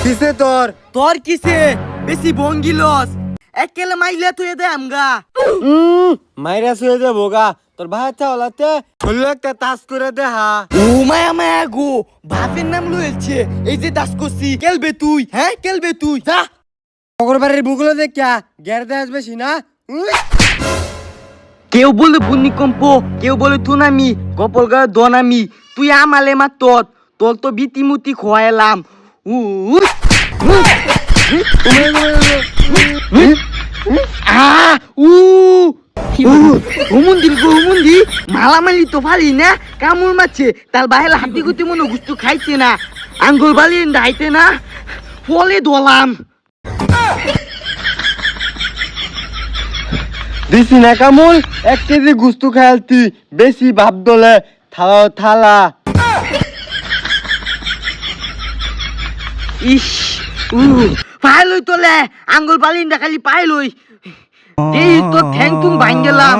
কিসে তোর কিসে বেশি ভঙ্গিলস একেলে মাইলে তুই দে আমগা মাইরা শুয়ে যাবো গা তোর ভাই চাওলাতে হলো একটা তাস করে দে হা ও মায়া গো বাপের নাম লয়েছে এই যে দাস করছি খেলবে তুই হ্যাঁ খেলবে তুই যা অগরবাড়ির বুকগুলো দেখিয়া গের দে আসবে না কেউ বলে ভূমিকম্প কেউ বলে তুনামি কপল গায়ে দনামি তুই আমালে মা তোর তো বিতিমুতি খোয়াইলাম হুমুন্দি মালামালি তো ফালি না কামড় মারছে তার বাইরে হাতি গুতি মনে গুস্তু খাইছে না আঙ্গুল বালি ডাইতে না ফলে দোলাম দিছি না কামুল 1 কেজি গুস্তু খাইলতি বেশি ভাব দলে থালা ইস পাইলই তোলে আঙ্গুল বালিন্দা খালি পাইলই এই তো ঠ্যাং তুম ভাঙ গেলাম